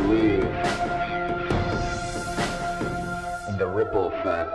believe in the ripple effect.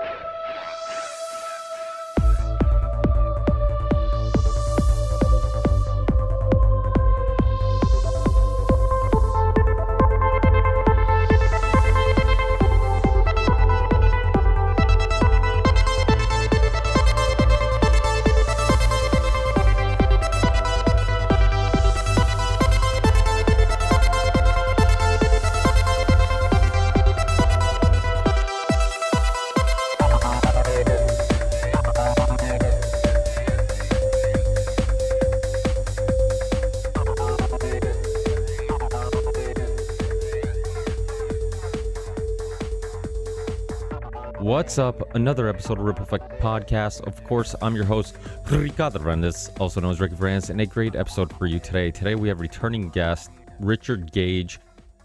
What's up? Another episode of Ripple Effect Podcast. Of course, I'm your host, Ricardo Rendes, also known as Ricky Franz, and a great episode for you today. Today, we have returning guest, Richard Gage.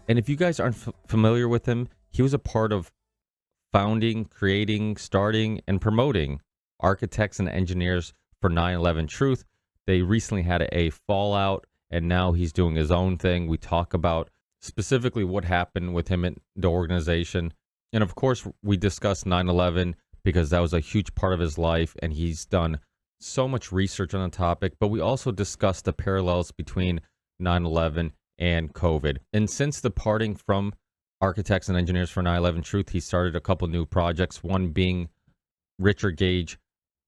And if you guys aren't familiar with him, he was a part of founding, creating, starting, and promoting architects and engineers for 9/11 Truth. They recently had a fallout, and now he's doing his own thing. We talk about specifically what happened with him in the organization. And of course, we discussed 9/11 because that was a huge part of his life, and he's done so much research on the topic. But we also discussed the parallels between 9/11 and COVID. And since departing from Architects and Engineers for 9/11 Truth, he started a couple new projects, one being Richard Gage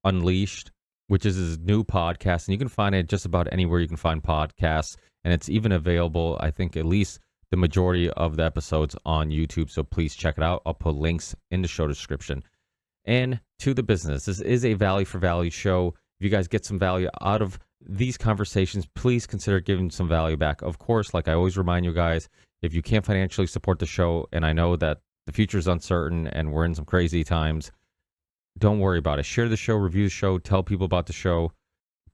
Unleashed, which is his new podcast. And you can find it just about anywhere you can find podcasts. And it's even available, I think, at least the majority of the episodes on YouTube, so please check it out. I'll put links in the show description. And to the business, this is a value for value show. If you guys get some value out of these conversations, please consider giving some value back. Of course, like I always remind you guys, if you can't financially support the show, and I know that the future is uncertain and we're in some crazy times, don't worry about it. Share the show, review the show, tell people about the show.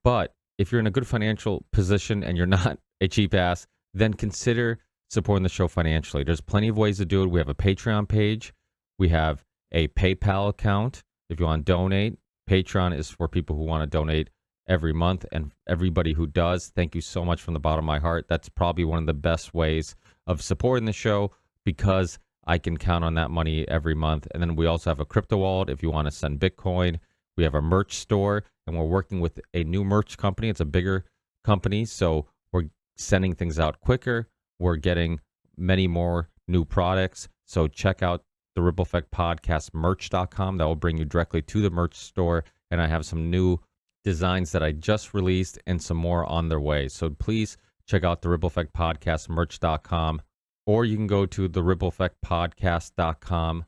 But if you're in a good financial position and you're not a cheap ass, then consider supporting the show financially. There's plenty of ways to do it. We have a Patreon page. We have a PayPal account. If you want to donate, Patreon is for people who want to donate every month, and everybody who does, thank you so much from the bottom of my heart. That's probably one of the best ways of supporting the show because I can count on that money every month. And then we also have a crypto wallet if you want to send Bitcoin. We have a merch store, and we're working with a new merch company. It's a bigger company, so we're sending things out quicker. We're getting many more new products. So check out the Ripple Effect Podcast merch.com. That will bring you directly to the merch store. And I have some new designs that I just released and some more on their way. So please check out the Ripple Effect Podcast merch.com, or you can go to the Ripple Effect Podcast.com,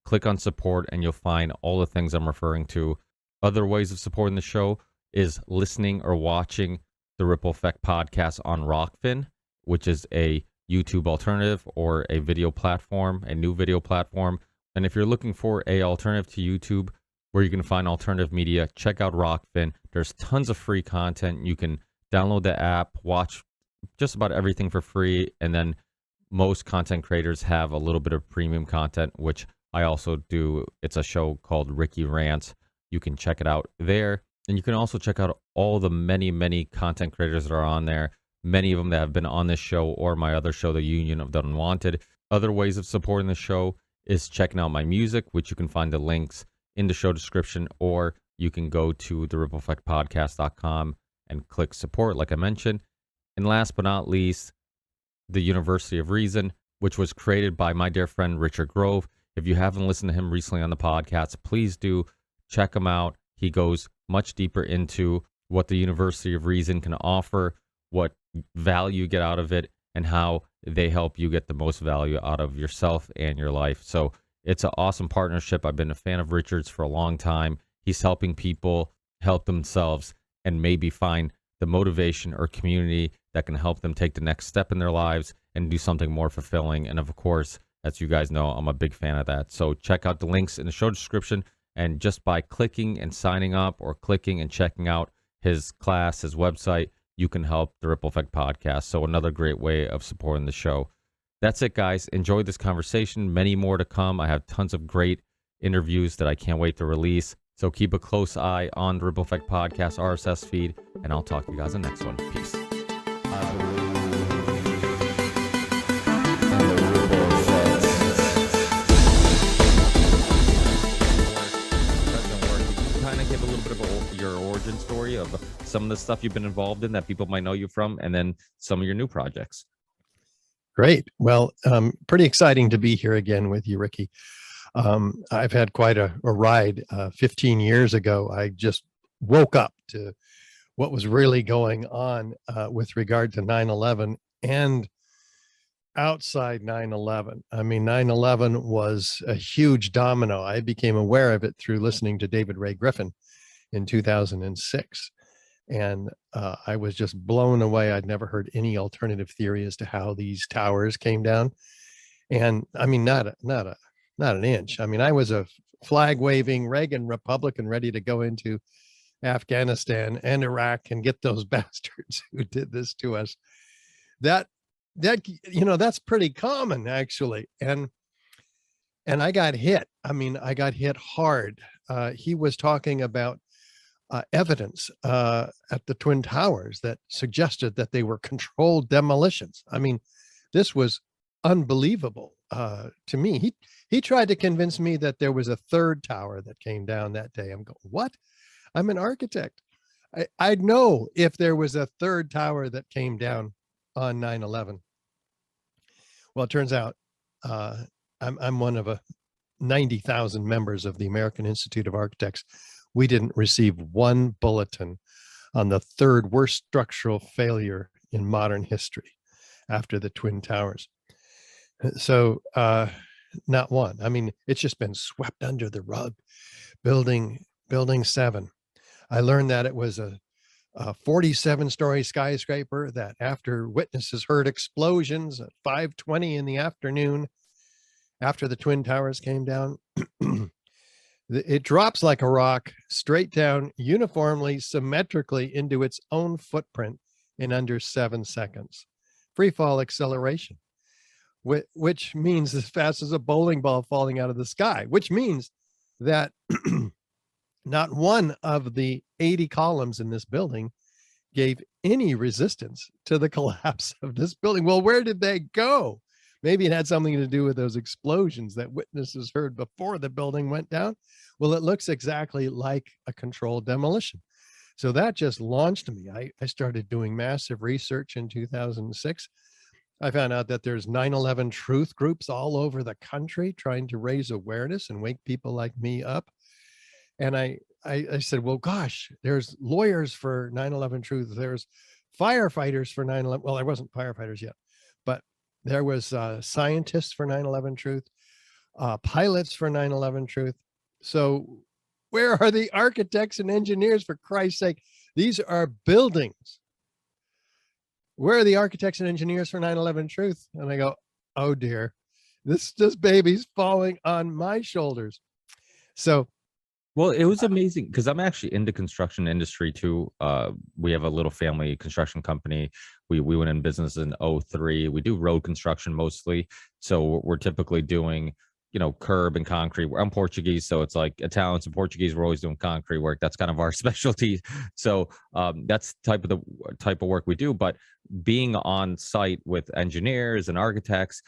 click on support, and you'll find all the things I'm referring to. Other ways of supporting the show is listening or watching the Ripple Effect Podcast on Rockfin, which is a YouTube alternative or a video platform, a new video platform. And if you're looking for a alternative to YouTube where you can find alternative media, check out Rockfin. There's tons of free content. You can download the app, watch just about everything for free. And then most content creators have a little bit of premium content, which I also do. It's a show called Ricky Rants. You can check it out there. And you can also check out all the many content creators that are on there. Many of them that have been on this show or my other show, The Union of the Unwanted. Other ways of supporting the show is checking out my music, which you can find the links in the show description, or you can go to the rippleeffectpodcast.com and click support, like I mentioned. And last but not least, the University of Reason, which was created by my dear friend Richard Grove. If you haven't listened to him recently on the podcast, please do check him out. He goes much deeper into what the University of Reason can offer, what value you get out of it, and how they help you get the most value out of yourself and your life. So it's an awesome partnership. I've been a fan of Richard's for a long time. He's helping people help themselves and maybe find the motivation or community that can help them take the next step in their lives and do something more fulfilling. And of course, as you guys know, I'm a big fan of that. So check out the links in the show description. And just by clicking and signing up or clicking and checking out his class, his website, you can help the Ripple Effect Podcast. So another great way of supporting the show. That's it, guys. Enjoy this conversation. Many more to come. I have tons of great interviews that I can't wait to release. So keep a close eye on the Ripple Effect Podcast RSS feed, and I'll talk to you guys in the next one. Peace. I believe in the of some of the stuff you've been involved in that people might know you from, and then some of your new projects. Great. Well, pretty exciting to be here again with you, Ricky. I've had quite a ride. 15 years ago, I just woke up to what was really going on with regard to 9/11 and outside 9/11. I mean, 9/11 was a huge domino. I became aware of it through listening to David Ray Griffin in 2006. And I was just blown away. I'd never heard any alternative theory as to how these towers came down. And I mean, not an inch. I mean, I was a flag waving Reagan Republican ready to go into Afghanistan and Iraq and get those bastards who did this to us. That's pretty common, actually. And I got hit. I mean, I got hit hard. He was talking about evidence at the Twin Towers that suggested that they were controlled demolitions. I mean, this was unbelievable to me. He tried to convince me that there was a third tower that came down that day. I'm going, what? I'm an architect. I'd know if there was a third tower that came down on 9/11. Well, it turns out I'm one of 90,000 members of the American Institute of Architects. We didn't receive one bulletin on the third worst structural failure in modern history after the Twin Towers. So not one. I mean, it's just been swept under the rug. Building 7. I learned that it was a 47-story skyscraper that after witnesses heard explosions at 5:20 in the afternoon after the Twin Towers came down, it drops like a rock straight down uniformly, symmetrically into its own footprint in under 7 seconds. Free fall acceleration, which means as fast as a bowling ball falling out of the sky, which means that not one of the 80 columns in this building gave any resistance to the collapse of this building. Well, where did they go? Maybe it had something to do with those explosions that witnesses heard before the building went down. Well, it looks exactly like a controlled demolition. So that just launched me. I started doing massive research in 2006. I found out that there's 9/11 truth groups all over the country trying to raise awareness and wake people like me up. And I said, well, gosh, there's lawyers for 9/11 truth. There's firefighters for 9/11. Well, there wasn't firefighters yet, but there was scientists for 9/11 truth, pilots for 9/11 truth. So where are the architects and engineers, for Christ's sake? These are buildings. Where are the architects and engineers for 9/11 truth? And I go, oh dear, this baby's falling on my shoulders. So, well, it was amazing because I'm actually in the construction industry too. We have a little family construction company. We went in business in 2003. We do road construction mostly. So we're typically doing, curb and concrete. I'm Portuguese, so it's like Italians and Portuguese. We're always doing concrete work. That's kind of our specialty. So that's type of work we do. But being on site with engineers and architects,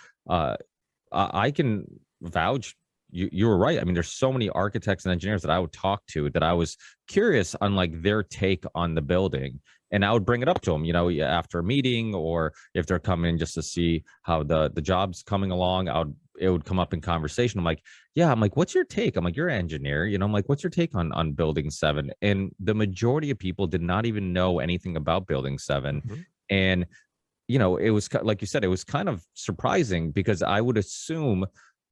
I can vouch. You were right. I mean, there's so many architects and engineers that I would talk to that I was curious on like their take on the building. And I would bring it up to them, after a meeting, or if they're coming just to see how the job's coming along, it would come up in conversation. I'm like, what's your take? I'm like, you're an engineer, I'm like, what's your take on Building 7? And the majority of people did not even know anything about Building 7. Mm-hmm. And, it was like you said, it was kind of surprising because I would assume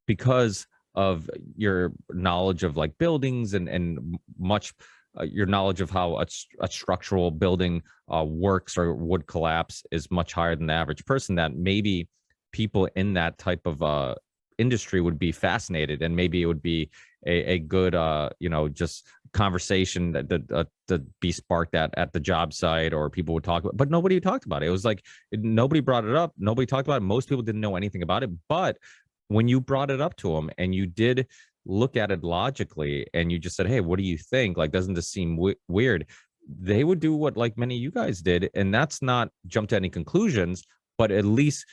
because of your knowledge of like buildings and much your knowledge of how a structural building works or would collapse is much higher than the average person, that maybe people in that type of industry would be fascinated, and maybe it would be a good just conversation that be sparked at the job site, or people would talk about, but nobody talked about it. It was like nobody brought it up, nobody talked about it. Most people didn't know anything about it. But when you brought it up to them and you did look at it logically and you just said, hey, what do you think? Like, doesn't this seem weird? They would do what like many of you guys did. And that's not jump to any conclusions, but at least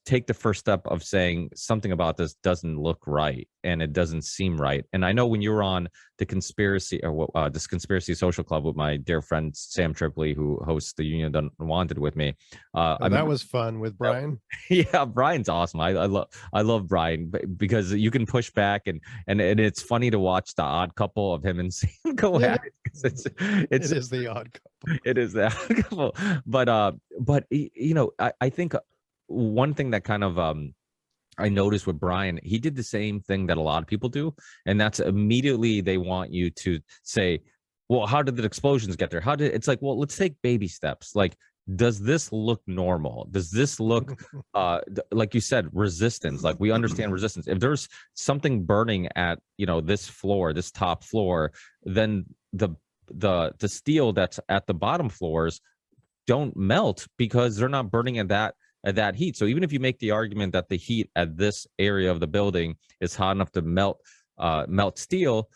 take the first step of saying something about this doesn't look right and it doesn't seem right. And I know when you were on the conspiracy or this conspiracy social club with my dear friend Sam Tripoli, who hosts the Union Unwanted with me, That was fun with Brian. yeah, Brian's awesome. I love Brian because you can push back and it's funny to watch the odd couple of him and Sam go at it. It is the odd couple. It is the odd couple. But you know, I think one thing that kind of I noticed with Brian, he did the same thing that a lot of people do, and that's immediately they want you to say, well, how did the explosions get there? It's like, well, let's take baby steps. Like, does this look normal? Does this look like you said, resistance? Like, we understand resistance. If there's something burning at, you know, this floor, this top floor, then the steel that's at the bottom floors don't melt because they're not burning at that heat. So even if you make the argument that the heat at this area of the building is hot enough to melt steel,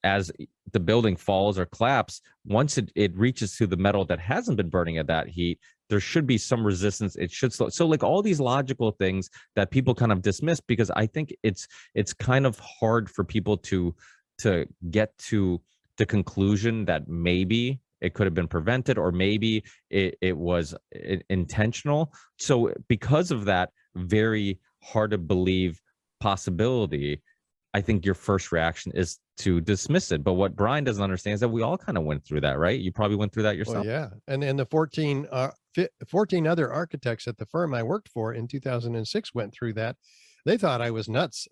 as the building falls or collapses, once it reaches to the metal that hasn't been burning at that heat, there should be some resistance. It should slow. So like all these logical things that people kind of dismiss, because I think it's kind of hard for people to get to the conclusion that maybe it could have been prevented, or maybe it was intentional. So because of that very hard to believe possibility, I think your first reaction is to dismiss it. But what Brian doesn't understand is that we all kind of went through that, right? You probably went through that yourself. Well, yeah. And the 14 other architects at the firm I worked for in 2006 went through that. They thought I was nuts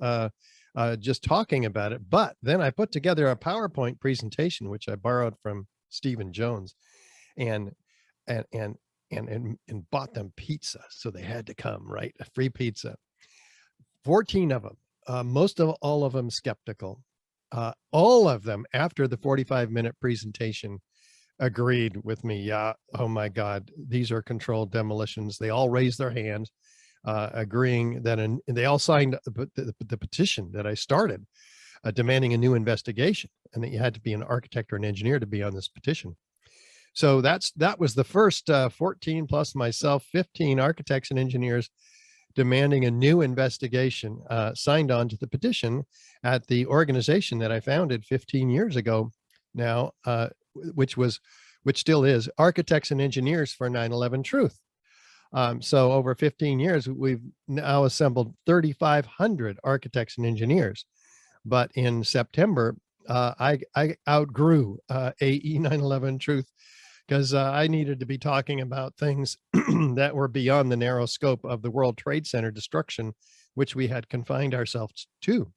just talking about it. But then I put together a PowerPoint presentation, which I borrowed from Stephen Jones, and bought them pizza. So they had to come, right? A free pizza. 14 of them. Most of all of them skeptical. All of them, after the 45-minute presentation, agreed with me. Yeah, oh my God, these are controlled demolitions. They all raised their hands, agreeing that, and they all signed the petition that I started, demanding a new investigation, and that you had to be an architect or an engineer to be on this petition. So that was the first 14 plus myself, 15 architects and engineers demanding a new investigation, signed on to the petition at the organization that I founded 15 years ago now, which still is Architects and Engineers for 9/11 Truth. So over 15 years, we've now assembled 3,500 architects and engineers. But in September, I outgrew AE 9/11 Truth, because I needed to be talking about things that were beyond the narrow scope of the World Trade Center destruction, which we had confined ourselves to.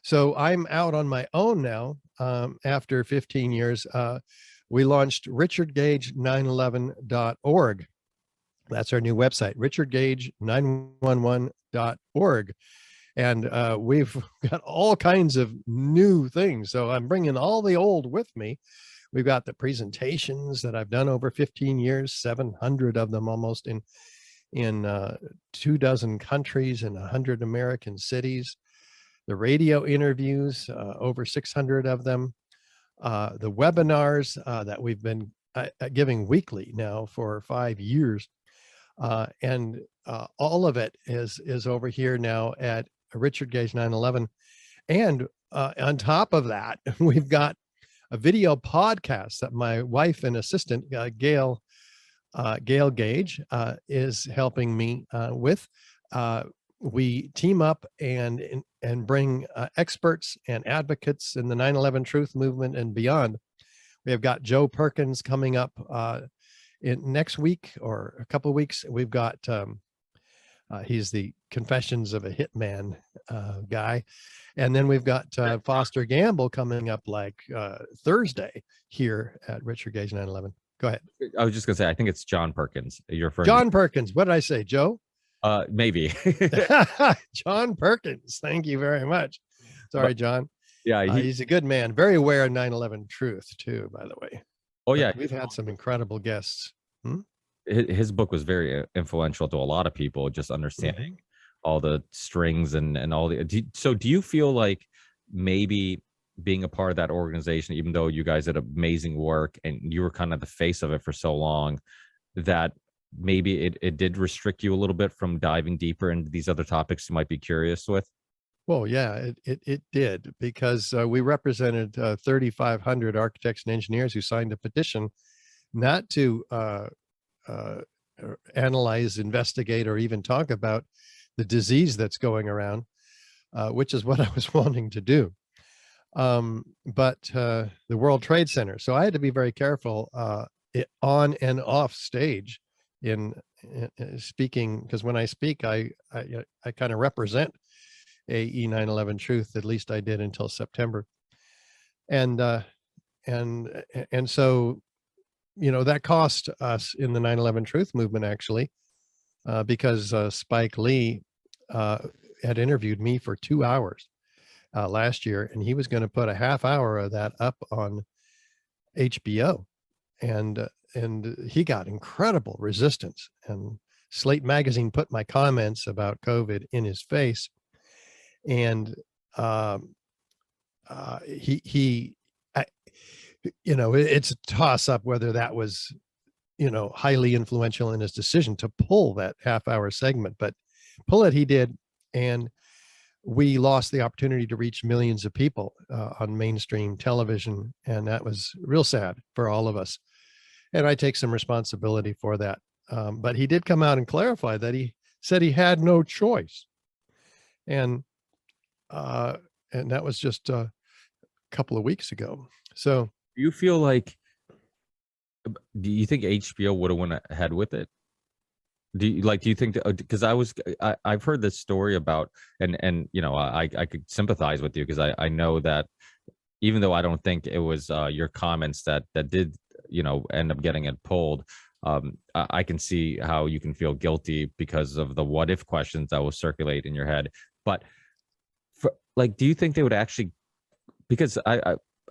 So I'm out on my own now. After 15 years, we launched richardgage911.org. That's our new website, richardgage911.org. And we've got all kinds of new things. So I'm bringing all the old with me. We've got the presentations that I've done over 15 years, 700 of them almost in 24 countries and 100 American cities. The radio interviews, over 600 of them. The webinars that we've been giving weekly now for 5 years. And all of it is over here now at Richard Gage 911. And on top of that, we've got a video podcast that my wife and assistant, Gail Gage, is helping me with. We team up and bring experts and advocates in the 9/11 Truth movement and beyond. We have got Joe Perkins coming up in next week or a couple of weeks. We've got he's the Confessions of a Hitman guy. And then we've got Foster Gamble coming up like Thursday here at Richard Gage 911. Go ahead. I was just gonna say, I think it's John Perkins. Your friend John Perkins. What did I say, Joe? Maybe. John Perkins. Thank you very much. Sorry, John. Yeah, he's a good man. Very aware of 9/11 Truth too, by the way. Oh yeah, we've had some incredible guests. His book was very influential to a lot of people, just understanding all the strings and all the. So do you feel like maybe being a part of that organization, even though you guys did amazing work and you were kind of the face of it for so long, that maybe it did restrict you a little bit from diving deeper into these other topics you might be curious with? Well, yeah, it did, because we represented 3,500 architects and engineers who signed a petition not to uh, analyze, investigate, or even talk about the disease that's going around, which is what I was wanting to do. But the World Trade Center. So I had to be very careful on and off stage in speaking, because when I speak, I kind of represent AE 9/11 Truth. At least I did until September, and and so that cost us in the 9/11 Truth movement, actually, because Spike Lee had interviewed me for 2 hours last year, and he was going to put a half hour of that up on HBO, and he got incredible resistance. And Slate Magazine put my comments about COVID in his face, and he it's a toss up whether that was highly influential in his decision to pull that half hour segment, but pull it he did. And we lost the opportunity to reach millions of people on mainstream television, and that was real sad for all of us. And I take some responsibility for that. But he did come out and clarify that he said he had no choice, and that was just a couple of weeks ago. So, Do you feel like, do you think HBO would have went ahead with it? Do you think that, because I've heard this story about, and I could sympathize with you, because I know that even though I don't think it was your comments that did end up getting it pulled, I can see how you can feel guilty because of the what if questions that will circulate in your head. But do you think they would actually, because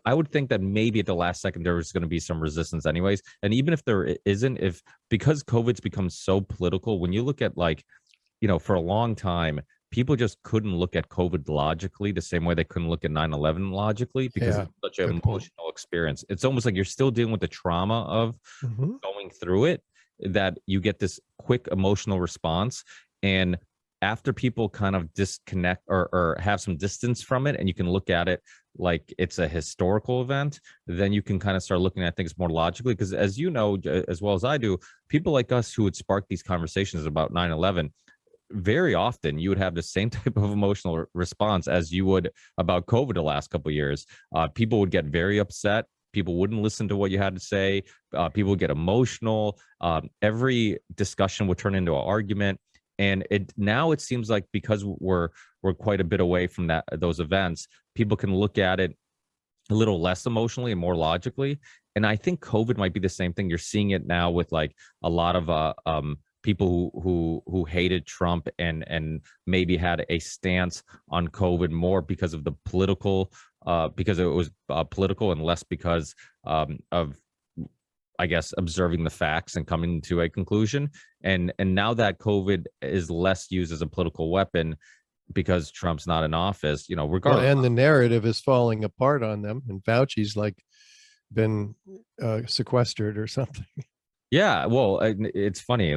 I would think that maybe at the last second there was going to be some resistance anyways. And even if there isn't, because COVID's become so political, when you look at for a long time, people just couldn't look at COVID logically the same way they couldn't look at 9/11 logically, because it's such an emotional experience. It's almost like you're still dealing with the trauma of going through it, that you get this quick emotional response. And after people kind of disconnect or have some distance from it, and you can look at it like it's a historical event, then you can kind of start looking at things more logically. Because as you know, as well as I do, people like us who would spark these conversations about 9/11, very often you would have the same type of emotional response as you would about COVID the last couple of years. People would get very upset. People wouldn't listen to what you had to say. People would get emotional. Every discussion would turn into an argument. And now it seems like, because we're quite a bit away from those events, people can look at it a little less emotionally and more logically. And I think COVID might be the same thing. You're seeing it now with a lot of people who hated Trump and maybe had a stance on COVID more because of the political, because it was political, and less because of, I guess, observing the facts and coming to a conclusion. And now that COVID is less used as a political weapon because Trump's not in office, regardless. And the narrative is falling apart on them, and Fauci's been sequestered or something. Yeah, well, it's funny.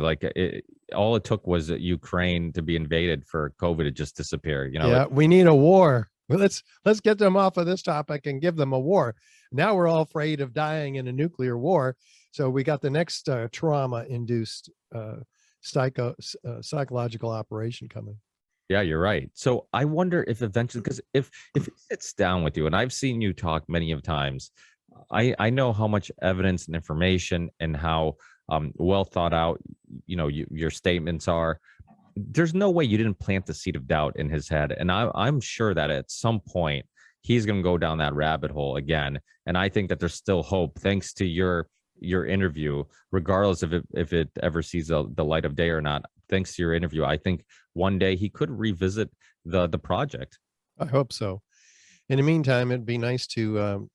All it took was Ukraine to be invaded for COVID to just disappear. Yeah, we need a war. Well, let's get them off of this topic and give them a war. Now we're all afraid of dying in a nuclear war, so we got the next trauma-induced psychological operation coming. Yeah, you're right. So I wonder if eventually, because if it sits down with you, and I've seen you talk many of times, I know how much evidence and information and how well thought out your statements are. There's no way you didn't plant the seed of doubt in his head, and I'm sure that at some point he's going to go down that rabbit hole again. And I think that there's still hope, thanks to your interview, regardless of if it ever sees the light of day or not. Thanks to your interview, I think one day he could revisit the project. I hope so. In the meantime, it'd be nice to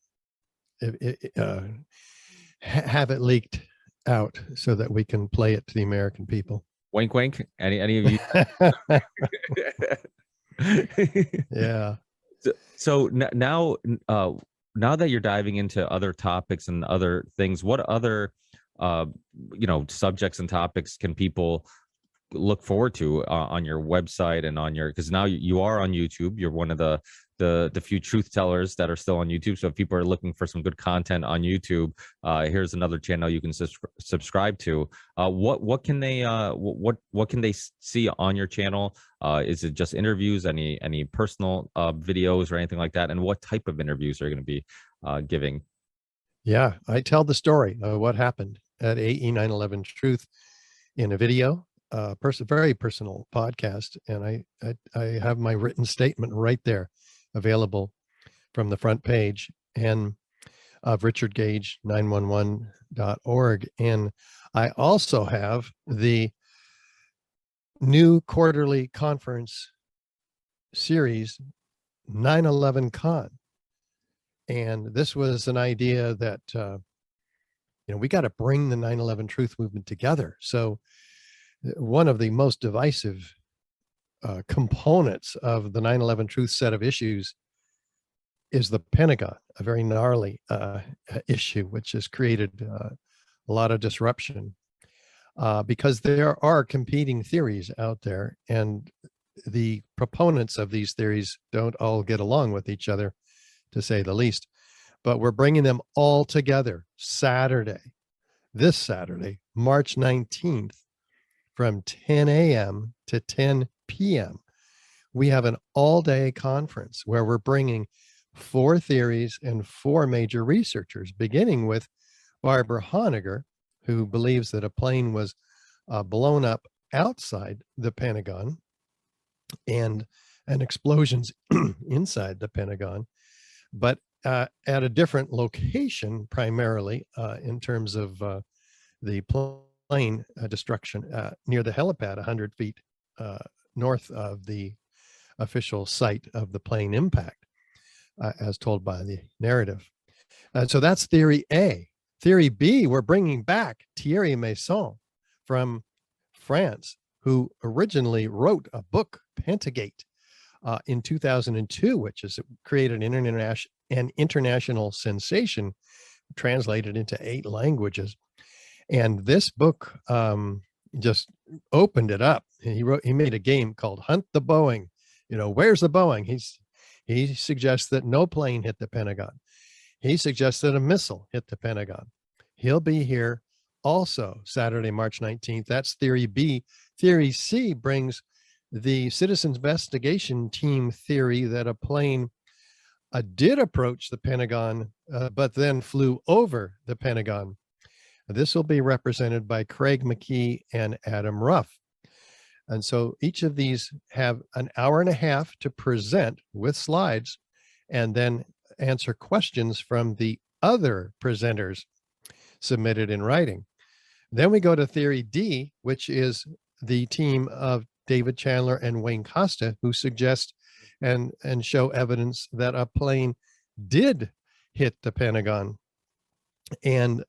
have it leaked out so that we can play it to the American people. Wink, wink. Any of you? Yeah. So now that you're diving into other topics and other things, what other uh, subjects and topics can people look forward to on your website and on your, because now you are on YouTube. You're one of the few truth tellers that are still on YouTube. So if people are looking for some good content on YouTube, here's another channel you can subscribe to. What can they what can they see on your channel? Is it just interviews, any personal videos or anything like that? And what type of interviews are you going to be giving? Yeah, I tell the story of what happened at AE 9/11 Truth in a video, very personal podcast, and I have my written statement right there, available from the front page and of Richard Gage 911.org, and I also have the new quarterly conference series 9/11 Con, and this was an idea that we got to bring the 9/11 Truth movement together. So one of the most divisive components of the 9/11 Truth set of issues is the Pentagon, a very gnarly issue, which has created a lot of disruption because there are competing theories out there, and the proponents of these theories don't all get along with each other, to say the least. But we're bringing them all together this Saturday, March 19th, from 10 a.m. to 10 p.m. We have an all-day conference where we're bringing 4 theories and 4 major researchers, beginning with Barbara Honegger, who believes that a plane was blown up outside the Pentagon and explosions inside the Pentagon, but at a different location, primarily in terms of the plane destruction near the helipad, 100 feet north of the official site of the plane impact, as told by the narrative. So that's theory A. Theory B, we're bringing back Thierry Meyssan from France, who originally wrote a book, Pentagate, in 2002, which has created an international sensation, translated into 8 languages. And this book just opened it up. He made a game called Hunt the Boeing. Where's the Boeing? He suggests that no plane hit the Pentagon. He suggests that a missile hit the Pentagon. He'll be here also Saturday, March 19th. That's theory B. Theory C brings the citizens investigation team theory that a plane did approach the Pentagon, but then flew over the Pentagon. This will be represented by Craig McKee and Adam Ruff. And so each of these have an hour and a half to present with slides and then answer questions from the other presenters submitted in writing. Then we go to theory D, which is the team of David Chandler and Wayne Costa, who suggest and show evidence that a plane did hit the Pentagon. And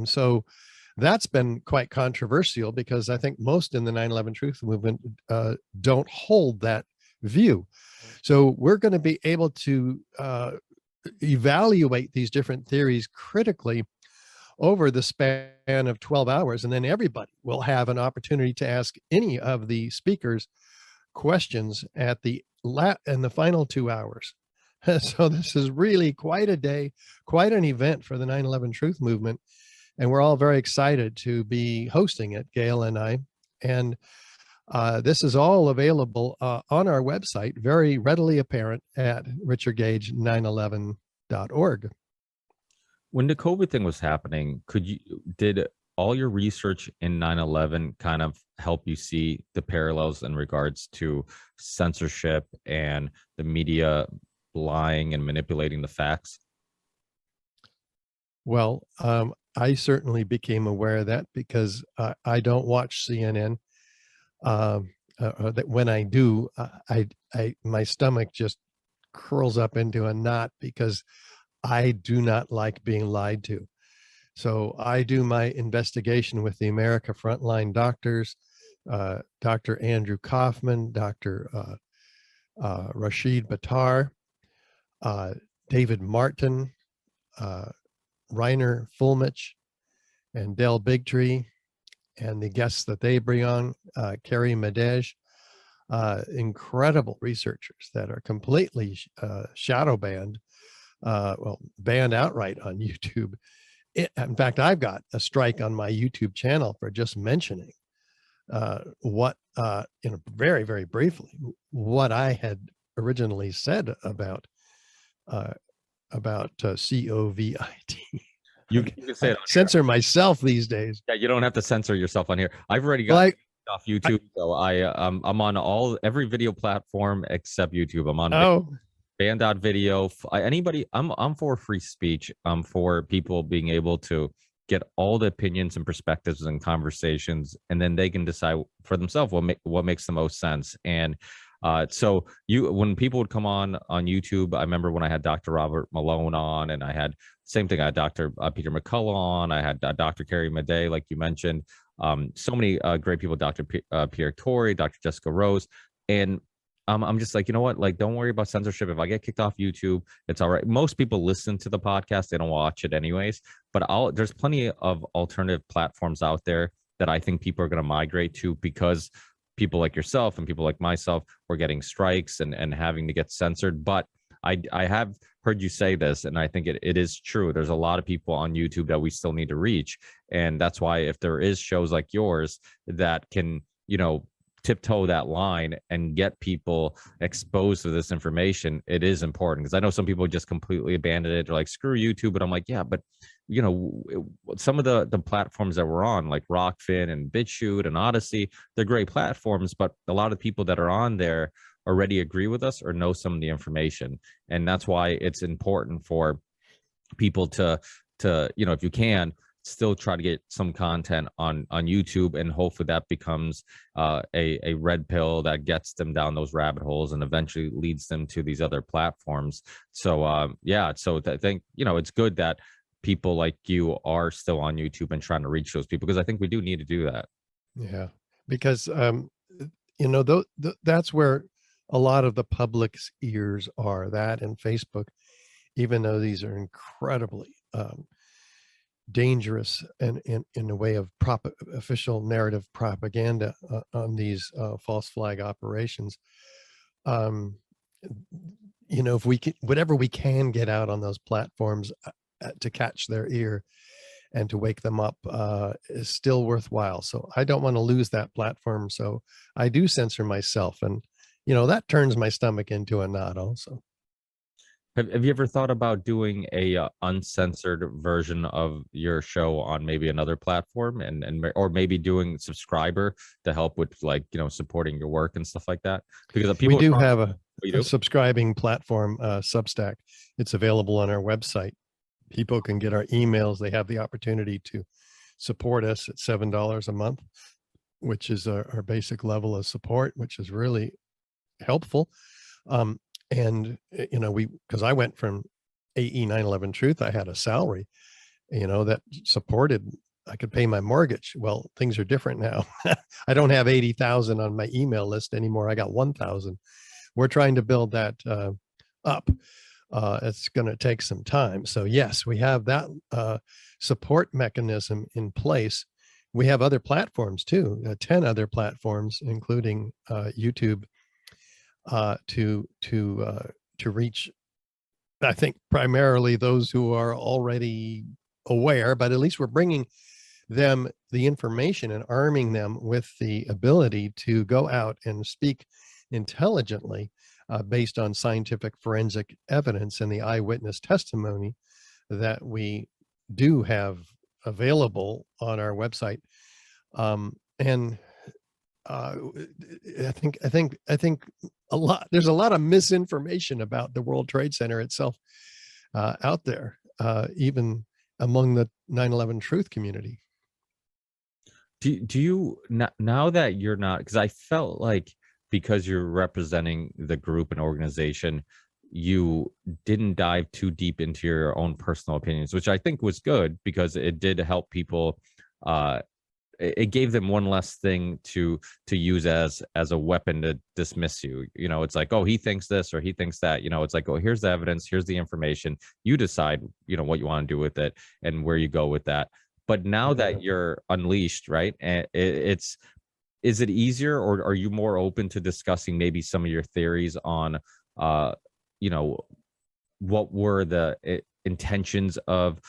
so that's been quite controversial, because I think most in the 9/11 Truth movement don't hold that view. So we're going to be able to evaluate these different theories critically over the span of 12 hours. And then everybody will have an opportunity to ask any of the speakers questions at in the final 2 hours. So this is really quite a day, quite an event for the 9/11 Truth movement. And we're all very excited to be hosting it, Gail and I. And this is all available on our website, very readily apparent at richardgage911.org. When the COVID thing was happening, did all your research in 9/11 kind of help you see the parallels in regards to censorship and the media lying and manipulating the facts? Well, I certainly became aware of that because I don't watch CNN. That when I do, my stomach just curls up into a knot, because I do not like being lied to. So I do my investigation with the America Frontline Doctors, Dr. Andrew Kaufman, Dr. Rashid Battar, David Martin, Reiner Fulmich, and Del Bigtree, and the guests that they bring on, Carrie Madej, incredible researchers that are completely shadow banned, banned outright on YouTube. In fact, I've got a strike on my YouTube channel for just mentioning very, very briefly, what I had originally said about COVID. You can say it on censor myself these days. Yeah, you don't have to censor yourself on here. I've already got off YouTube, so I'm on every video platform except YouTube. I'm on banned video. I'm for free speech. I'm for people being able to get all the opinions and perspectives and conversations, and then they can decide for themselves what makes the most sense. And so when people would come on YouTube, I remember when I had Dr. Robert Malone on, and I had same thing. I had Dr. Peter McCullough on. I had Dr. Carrie Madej, like you mentioned. So many great people, Dr. Pierre Torrey, Dr. Jessica Rose. And I'm just like, you know what? Like, don't worry about censorship. If I get kicked off YouTube, it's all right. Most people listen to the podcast. They don't watch it anyways. But there's plenty of alternative platforms out there that I think people are going to migrate to, because people like yourself and people like myself were getting strikes and having to get censored. But I have heard you say this, and I think it is true. There's a lot of people on YouTube that we still need to reach. And that's why if there is shows like yours that can, tiptoe that line and get people exposed to this information, it is important. Because I know some people just completely abandon it. They're like, screw YouTube. But I'm like, yeah, but some of the platforms that we're on, like Rockfin and BitChute and Odyssey, they're great platforms, but a lot of people that are on there already agree with us or know some of the information. And that's why it's important for people to if you can, still try to get some content on YouTube, and hopefully that becomes a red pill that gets them down those rabbit holes and eventually leads them to these other platforms. So so I think it's good that people like you are still on YouTube and trying to reach those people, because I think we do need to do that. Yeah, because that's where a lot of the public's ears are, that and Facebook, even though these are incredibly dangerous and in a way of official narrative propaganda on these false flag operations. If we can, whatever we can get out on those platforms to catch their ear and to wake them up is still worthwhile. So I don't want to lose that platform. So I do censor myself, and that turns my stomach into a knot also. Have you ever thought about doing a uncensored version of your show on maybe another platform, or maybe doing subscriber to help with supporting your work and stuff like that? Because we do have a subscribing platform, Substack. It's available on our website. People can get our emails. They have the opportunity to support us at $7 a month, which is our basic level of support, which is really helpful. And because I went from AE 9/11 Truth, I had a salary, that supported, I could pay my mortgage. Well, things are different now. I don't have 80,000 on my email list anymore. I got 1,000. We're trying to build that up. It's going to take some time. So yes, we have that support mechanism in place. We have other platforms too, 10 other platforms, including YouTube, to reach, I think, primarily those who are already aware, but at least we're bringing them the information and arming them with the ability to go out and speak intelligently based on scientific forensic evidence and the eyewitness testimony that we do have available on our website. And I think there's a lot of misinformation about the World Trade Center itself out there, even among the 9/11 Truth community. Do you now that you're not, because I felt like because you're representing the group and organization, you didn't dive too deep into your own personal opinions, which I think was good, because it did help people. It gave them one less thing to use as a weapon to dismiss you. It's like, oh, he thinks this or he thinks that. It's like, oh, here's the evidence, here's the information. You decide, what you want to do with it and where you go with that. But now that you're unleashed, right? And is it easier, or are you more open to discussing maybe some of your theories on, uh, you know, what were the intentions of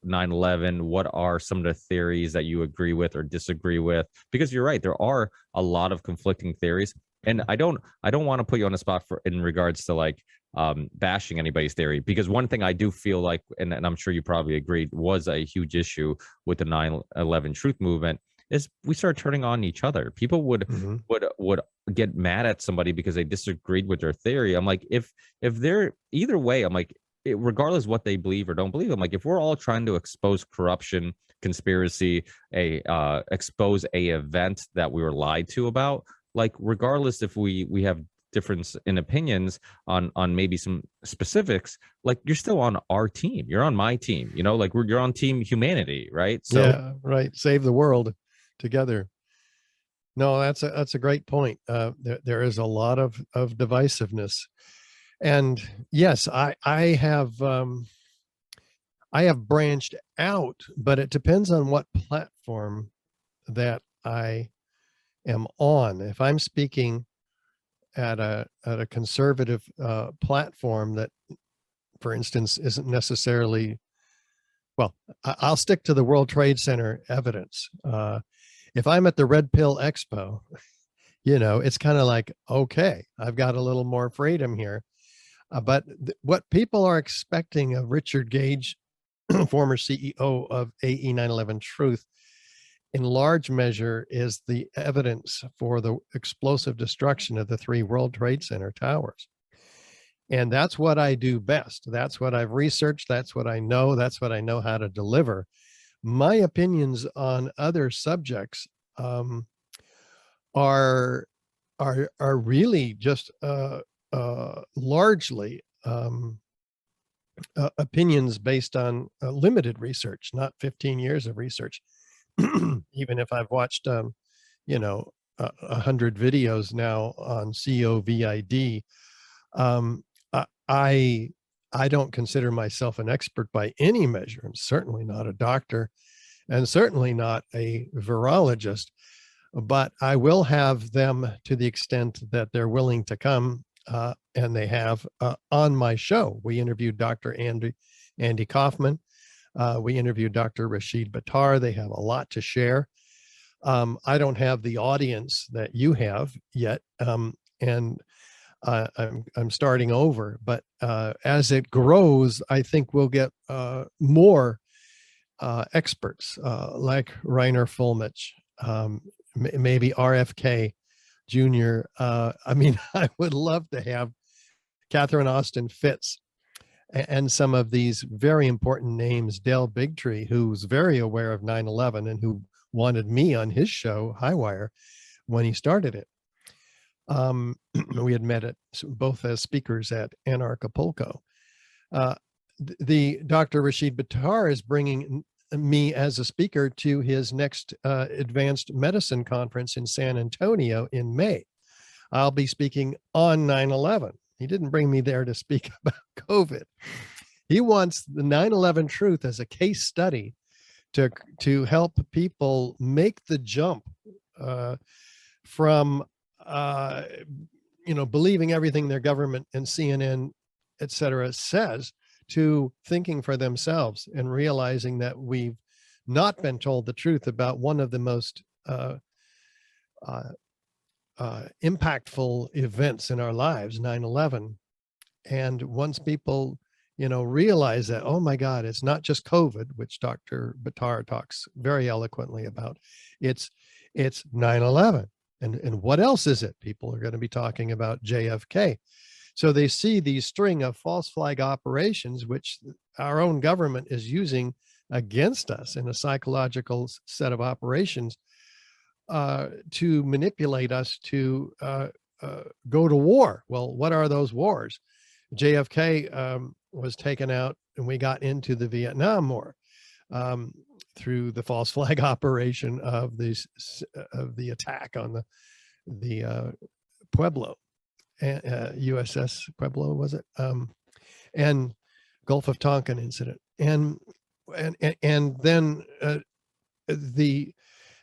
9/11? What are some of the theories that you agree with or disagree with? Because you're right, there are a lot of conflicting theories, and I don't want to put you on the spot for in regards to like bashing anybody's theory, because one thing I do feel like, and I'm sure you probably agreed, was a huge issue with the 9/11 truth movement, is we started turning on each other. People would get mad at somebody because they disagreed with their theory. I'm like, if they're either way, I'm like, regardless what they believe or don't believe, I'm like, if we're all trying to expose corruption, conspiracy, expose a event that we were lied to about, like, regardless if we have difference in opinions on maybe some specifics, like, you're still on our team, you're on my team, like you're on team humanity, right? So Yeah, right. Save the world together. No, that's a great point. There is a lot of divisiveness, and yes, I have branched out, but it depends on what platform that I am on. If I'm speaking at a conservative platform that, for instance, isn't necessarily, well, I'll stick to the World Trade Center evidence. If I'm at the Red Pill Expo, it's kind of like, okay, I've got a little more freedom here. But what people are expecting of Richard Gage, former CEO of AE 9/11 Truth, in large measure is the evidence for the explosive destruction of the 3 World Trade Center towers. And that's what I do best. That's what I've researched. That's what I know. That's what I know how to deliver. My opinions on other subjects are really just largely opinions based on limited research, not 15 years of research. Even if I've watched, 100 videos now on COVID. I I don't consider myself an expert by any measure. I'm certainly not a doctor, and certainly not a virologist, but I will have them, to the extent that they're willing to come, and they have, on my show. We interviewed Dr. Andy Kaufman. We interviewed Dr. Rashid Buttar. They have a lot to share. I don't have the audience that you have yet, and I'm starting over. But as it grows, I think we'll get more experts like Reiner Fulmich, maybe RFK Jr. I mean, I would love to have Catherine Austin Fitz and some of these very important names, Dale Bigtree, who's very aware of 9/11 and who wanted me on his show, Highwire, when he started it. We had met both as speakers at Anarchapulco. The Dr. Rashid Buttar is bringing me as a speaker to his next advanced medicine conference in San Antonio in May. I'll be speaking on 9/11. He didn't bring me there to speak about COVID. He wants the 9/11 truth as a case study to help people make the jump from believing everything their government and CNN, et cetera, says, to thinking for themselves and realizing that we've not been told the truth about one of the most impactful events in our lives, 9/11. And once people, realize that, oh my God, it's not just COVID, which Dr. Buttar talks very eloquently about. It's 9/11. And what else is it? People are going to be talking about JFK. So they see these string of false flag operations, which our own government is using against us in a psychological set of operations to manipulate us to go to war. Well, what are those wars? JFK was taken out, and we got into the Vietnam War through the false flag operation of the attack on the Pueblo, USS Pueblo, was it? And Gulf of Tonkin incident, and then the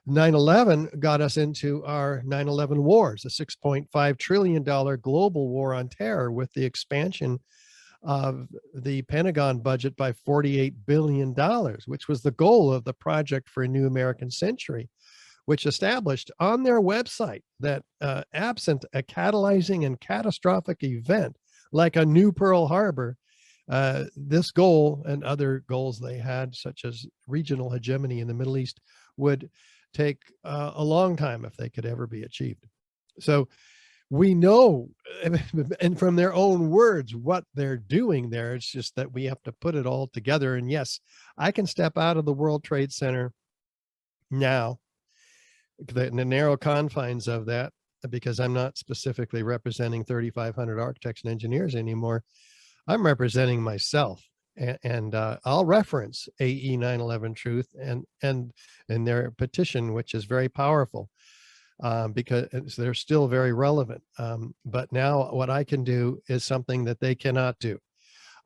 9/11 got us into our 9/11 wars, a $6.5 trillion global war on terror, with the expansion of the Pentagon budget by $48 billion, which was the goal of the Project for a New American Century, which established on their website that absent a catalyzing and catastrophic event like a new Pearl Harbor, this goal and other goals they had, such as regional hegemony in the Middle East, would take a long time if they could ever be achieved. So we know, and from their own words, what they're doing there. It's just that we have to put it all together. And yes, I can step out of the World Trade Center now, in the narrow confines of that, because I'm not specifically representing 3,500 architects and engineers anymore. I'm representing myself, and I'll reference AE 9/11 Truth and their petition, which is very powerful, because they're still very relevant. But now what I can do is something that they cannot do.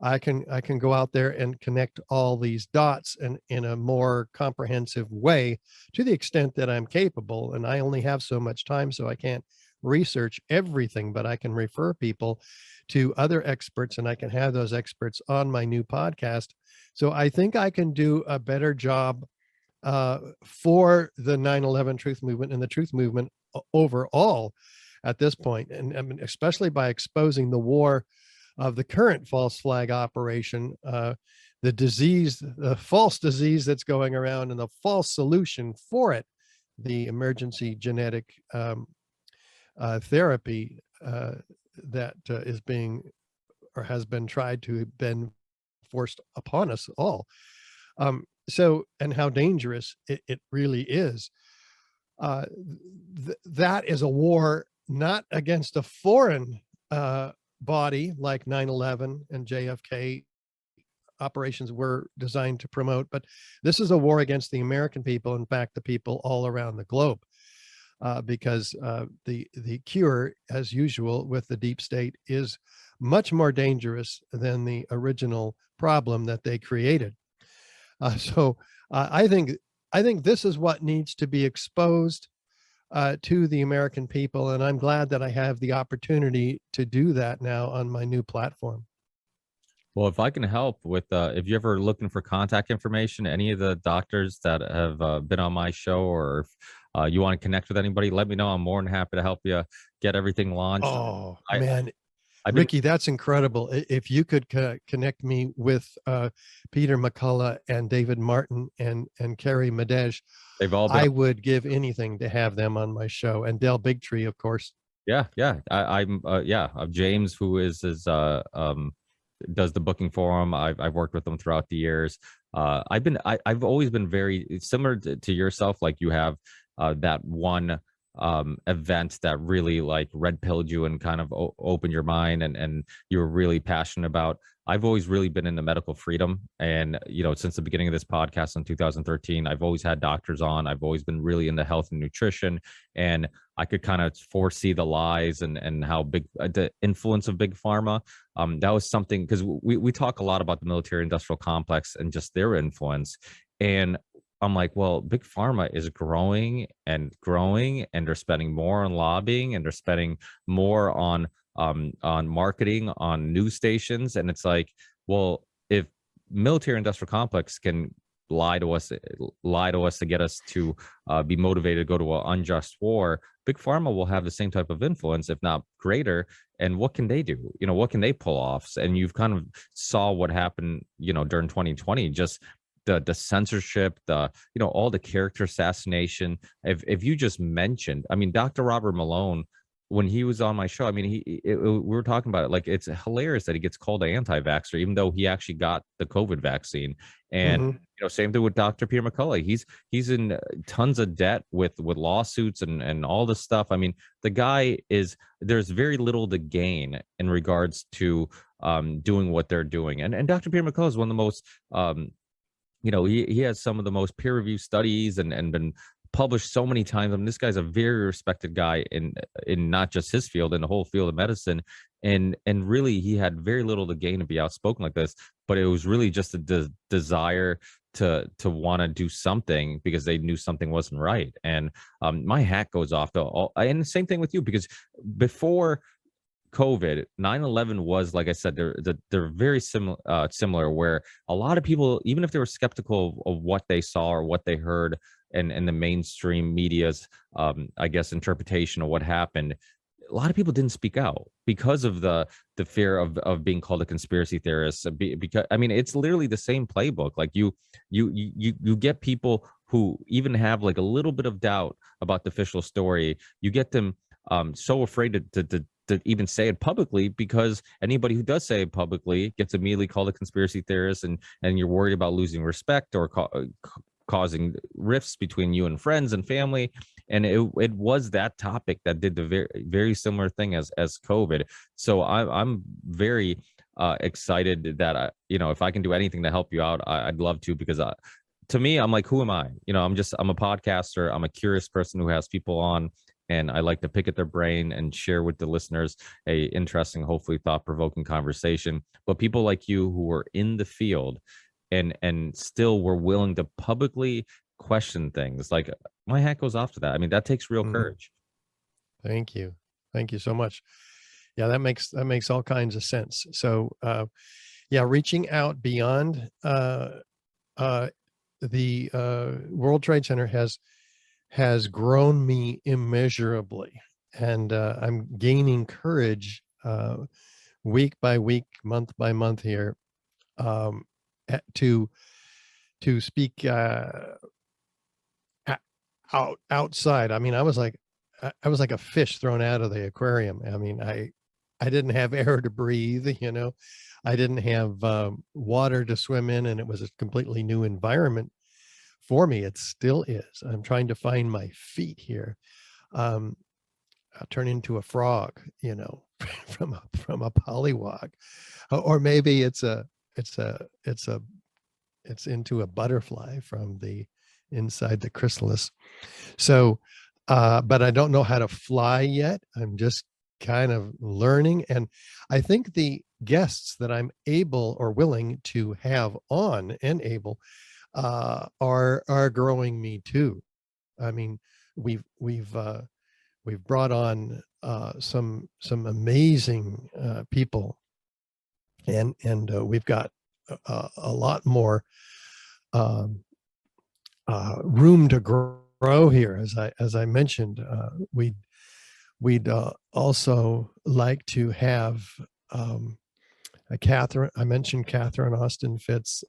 I can go out there and connect all these dots in a more comprehensive way, to the extent that I'm capable. And I only have so much time, so I can't research everything, but I can refer people to other experts, and I can have those experts on my new podcast. So I think I can do a better job for the 9/11 truth movement and the truth movement overall at this point, and I mean, especially by exposing the war of the current false flag operation, the disease, the false disease that's going around, and the false solution for it, the emergency genetic therapy that is being, or has been tried to been forced upon us all. So, and how dangerous it really is. That is a war not against a foreign body like 9/11 and JFK operations were designed to promote, but this is a war against the American people, in fact, the people all around the globe, because the cure, as usual with the deep state, is much more dangerous than the original problem that they created. So I think this is what needs to be exposed to the American people, and I'm glad that I have the opportunity to do that now on my new platform. Well, if I can help with, if you're ever looking for contact information, any of the doctors that have been on my show, or if you want to connect with anybody, let me know. I'm more than happy to help you get everything launched. Oh, I, man. I've been, Ricky, that's incredible. If you could connect me with Peter McCullough and David Martin and Carrie Madej, they've all been. I would give anything to have them on my show. And Del Bigtree, of course. Yeah, yeah. I'm James, who does the booking for him. I've worked with them throughout the years. I've always been very similar to yourself. Like, you have that one event that really like red pilled you and kind of opened your mind, and you were really passionate about. I've always really been into medical freedom, and since the beginning of this podcast in 2013, I've always had doctors on. I've always been really into health and nutrition, and I could kind of foresee the lies and how big the influence of big pharma. That was something, because we talk a lot about the military industrial complex and just their influence, and I'm like, well, big pharma is growing and growing, and they're spending more on lobbying, and they're spending more on marketing, on news stations. And it's like, well, if military industrial complex can lie to us to get us to be motivated to go to an unjust war, big pharma will have the same type of influence, if not greater. And what can they do? What can they pull off? And you've kind of saw what happened, during 2020, just the censorship, all the character assassination. If you just mentioned, I mean, Dr. Robert Malone, when he was on my show, I mean, we were talking about it. Like, it's hilarious that he gets called an anti-vaxxer, even though he actually got the COVID vaccine. And same thing with Dr. Peter McCullough. He's in tons of debt with lawsuits and all this stuff. I mean, the guy there's very little to gain in regards to doing what they're doing. And Dr. Peter McCullough is one of the most he has some of the most peer-reviewed studies and been published so many times. I mean, this guy's a very respected guy in not just his field, in the whole field of medicine. And really, he had very little to gain to be outspoken like this, but it was really just a desire to want to do something because they knew something wasn't right. And my hat goes off to all, and the same thing with you, because before COVID, 9/11 was, like I said, they're very similar, where a lot of people, even if they were skeptical of what they saw or what they heard, and the mainstream media's, I guess, interpretation of what happened, a lot of people didn't speak out because of the fear of being called a conspiracy theorist. Because I mean, it's literally the same playbook. Like you get people who even have like a little bit of doubt about the official story. You get them so afraid to even say it publicly, because anybody who does say it publicly gets immediately called a conspiracy theorist, and you're worried about losing respect or causing rifts between you and friends and family. And it was that topic that did the very similar thing as COVID. So I'm very excited that if I can do anything to help you out, I'd love to, because to me, I'm like, who am I? I'm a podcaster. I'm a curious person who has people on, and I like to pick at their brain and share with the listeners a interesting, hopefully thought-provoking conversation. But people like you who are in the field and still were willing to publicly question things, like, my hat goes off to that. I mean, that takes real courage. Thank you so much. Yeah, that makes all kinds of sense. So reaching out beyond the World Trade Center has grown me immeasurably, and I'm gaining courage week by week, month by month here, to speak outside. I mean, I was like a fish thrown out of the aquarium. I mean, I didn't have air to breathe, I didn't have water to swim in, and it was a completely new environment for me. It still is. I'm trying to find my feet here. I'll turn into a frog, from a pollywog, or maybe it's into a butterfly from the inside the chrysalis. So, but I don't know how to fly yet. I'm just kind of learning. And I think the guests that I'm able or willing to have on and able are growing me too. I mean, we've brought on some amazing people, and we've got a lot more room to grow here. As I mentioned, we'd also like to have Catherine. I mentioned Catherine Austin Fitz.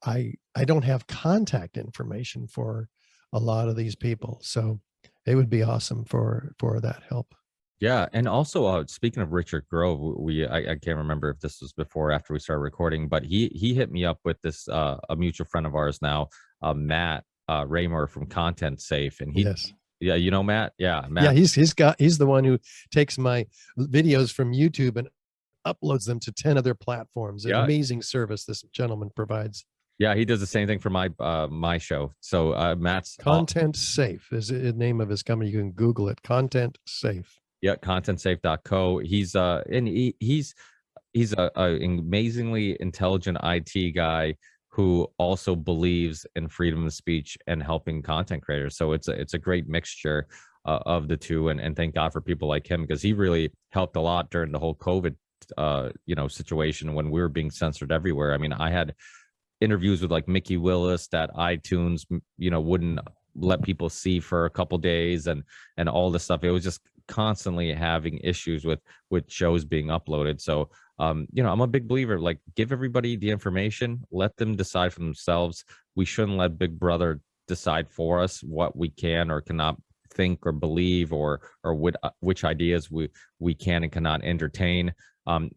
I don't have contact information for a lot of these people, so it would be awesome for that help. Yeah, and also speaking of Richard Grove, I can't remember if this was before or after we started recording, but he hit me up with this a mutual friend of ours now, Matt Raymer from Content Safe, and Yes. Yeah, you know Matt? Yeah, Matt. Yeah, he's the one who takes my videos from YouTube and uploads them to 10 other platforms. An amazing service this gentleman provides. Yeah, he does the same thing for my show. So Matt's Content Safe is the name of his company. You can Google it. Content Safe. Yeah, contentsafe.co. He's a amazingly intelligent IT guy who also believes in freedom of speech and helping content creators. So it's a great mixture of the two, and thank God for people like him, because he really helped a lot during the whole COVID situation when we were being censored everywhere. I mean, I had interviews with like Mickey Willis that iTunes wouldn't let people see for a couple days, and all this stuff. It was just constantly having issues with shows being uploaded. So I'm a big believer, like, give everybody the information, let them decide for themselves. We shouldn't let Big Brother decide for us what we can or cannot think or believe, or which ideas we can and cannot entertain.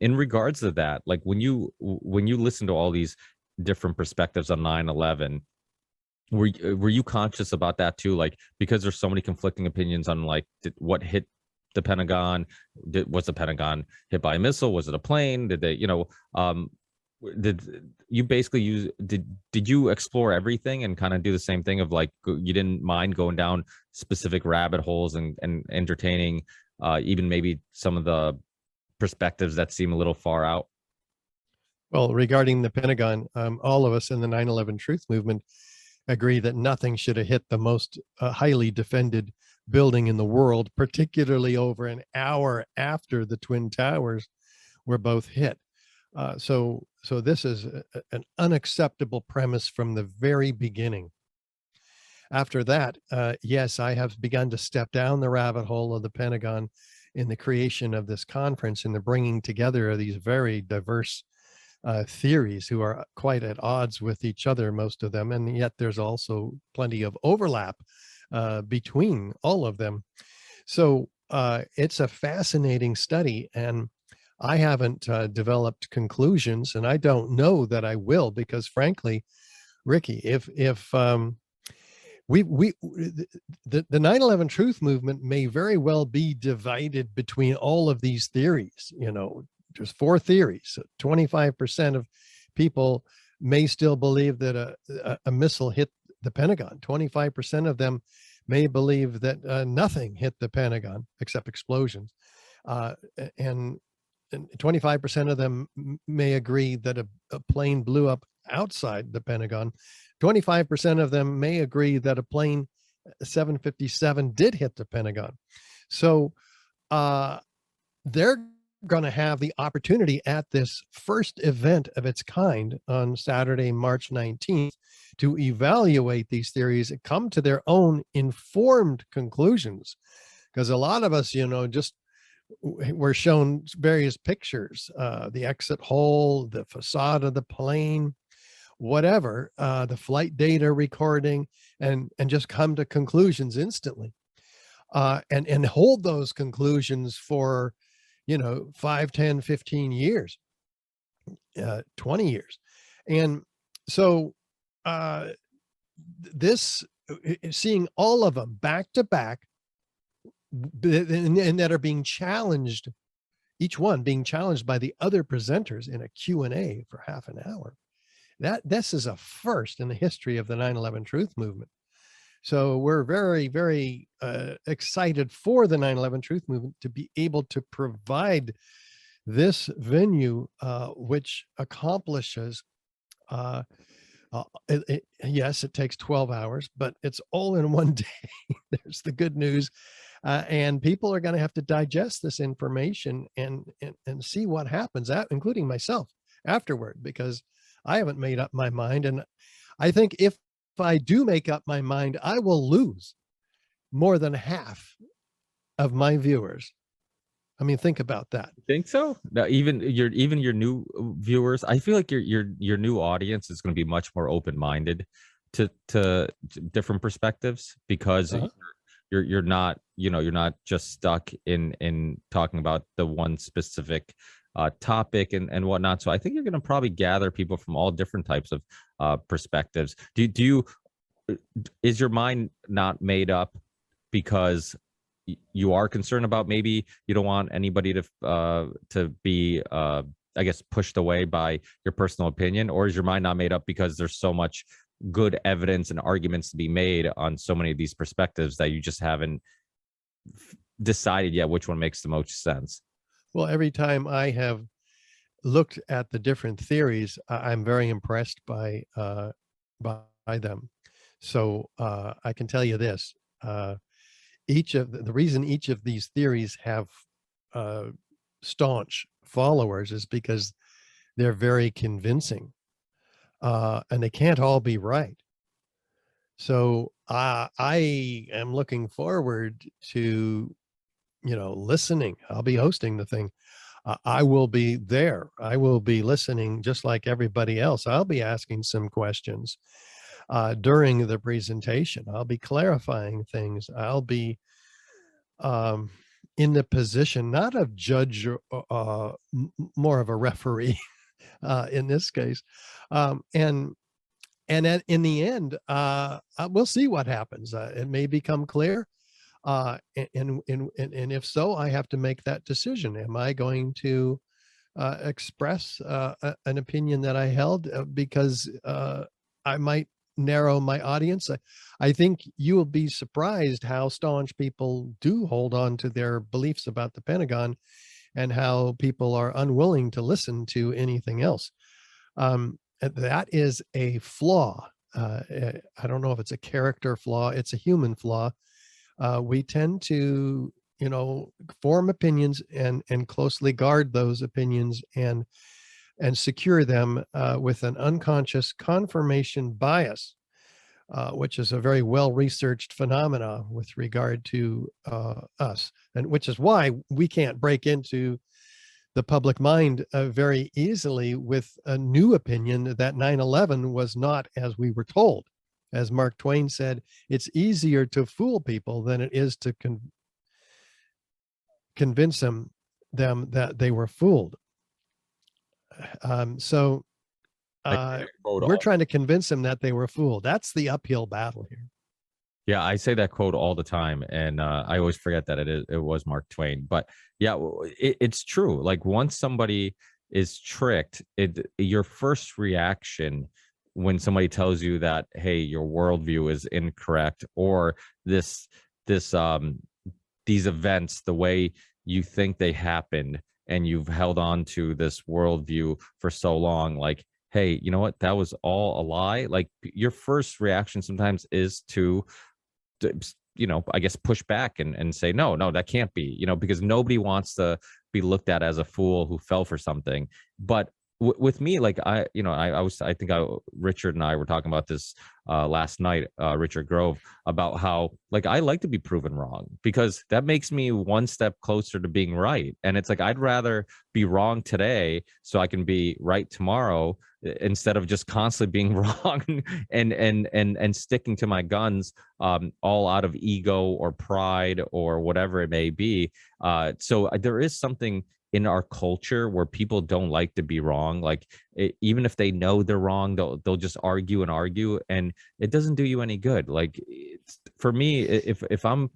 In regards to that, like, when you listen to all these different perspectives on 9/11, were you conscious about that too? Like, because there's so many conflicting opinions on like what hit the Pentagon. Was the Pentagon hit by a missile? Was it a plane? Did they, did you basically use did you explore everything and kind of do the same thing of like you didn't mind going down specific rabbit holes and entertaining even maybe some of the perspectives that seem a little far out? Well, regarding the Pentagon, all of us in the 9/11 Truth Movement agree that nothing should have hit the most highly defended building in the world, particularly over an hour after the Twin Towers were both hit. So this is an unacceptable premise from the very beginning. After that, yes, I have begun to step down the rabbit hole of the Pentagon in the creation of this conference and the bringing together of these very diverse theories who are quite at odds with each other, most of them, and yet there's also plenty of overlap between all of them. So it's a fascinating study, and I haven't developed conclusions, and I don't know that I will, because frankly, Ricky, if we the 9/11 Truth Movement may very well be divided between all of these theories. You know, there's four theories. 25% of people may still believe that a missile hit the Pentagon. 25% of them may believe that nothing hit the Pentagon except explosions. Uh, and 25% of them may agree that a plane blew up outside the Pentagon. 25% of them may agree that a plane 757 did hit the Pentagon. So they're going to have the opportunity at this first event of its kind on Saturday, March 19th, to evaluate these theories and come to their own informed conclusions. Because a lot of us, just we're shown various pictures, the exit hole, the facade of the plane, whatever, the flight data recording, and just come to conclusions instantly, and hold those conclusions for 5, 10, 15 years, 20 years. And so this, seeing all of them back to back, and that are being challenged, each one being challenged by the other presenters in a Q&A for half an hour. This is a first in the history of the 9/11 Truth Movement. So we're very, very excited for the 9/11 Truth Movement to be able to provide this venue, which accomplishes, yes, it takes 12 hours, but it's all in one day. There's the good news. And people are going to have to digest this information and see what happens, including myself, afterward, because I haven't made up my mind. And I think if I do make up my mind, I will lose more than half of my viewers. I mean, think about that. Think so? Now, even your new viewers, I feel like your new audience is going to be much more open-minded to different perspectives, because you're not you're not just stuck in talking about the one specific topic and whatnot. So I think you're going to probably gather people from all different types of perspectives. Do you is your mind not made up because you are concerned about, maybe you don't want anybody to be I guess pushed away by your personal opinion, or is your mind not made up because there's so much good evidence and arguments to be made on so many of these perspectives that you just haven't decided yet which one makes the most sense? Well, every time I have looked at the different theories, I'm very impressed by them. So I can tell you this: each of the reason each of these theories have staunch followers is because they're very convincing, and they can't all be right. So I am looking forward to listening. I'll be hosting the thing. I will be there. I will be listening just like everybody else. I'll be asking some questions during the presentation. I'll be clarifying things. I'll be in the position, not of judge, more of a referee in this case. And then in the end, we'll see what happens. It may become clear. And if so, I have to make that decision. Am I going to express an opinion that I held because I might narrow my audience. I think you will be surprised how staunch people do hold on to their beliefs about the Pentagon and how people are unwilling to listen to anything else. That is a flaw. I don't know if it's a character flaw, it's a human flaw. We tend to, form opinions and closely guard those opinions and secure them with an unconscious confirmation bias, which is a very well researched phenomena with regard to us, and which is why we can't break into the public mind very easily with a new opinion that 9/11 was not as we were told. As Mark Twain said, it's easier to fool people than it is to convince them that they were fooled. So we're trying to convince them that they were fooled. That's the uphill battle here. Yeah, I say that quote all the time, and I always forget that it was Mark Twain. But yeah, it's true. Like once somebody is tricked, your first reaction when somebody tells you that, hey, your worldview is incorrect, or this these events, the way you think they happened, and you've held on to this worldview for so long, like, hey, you know what, that was all a lie. Like your first reaction sometimes is to I guess push back and say, no, that can't be, because nobody wants to be looked at as a fool who fell for something. But with me, like I think Richard and I were talking about this last night, Richard Grove, about how like I like to be proven wrong because that makes me one step closer to being right. And it's like I'd rather be wrong today so I can be right tomorrow instead of just constantly being wrong and sticking to my guns, all out of ego or pride or whatever it may be. So there is something in our culture where people don't like to be wrong. Like even if they know they're wrong, they'll just argue and argue, and it doesn't do you any good. Like for me, if I'm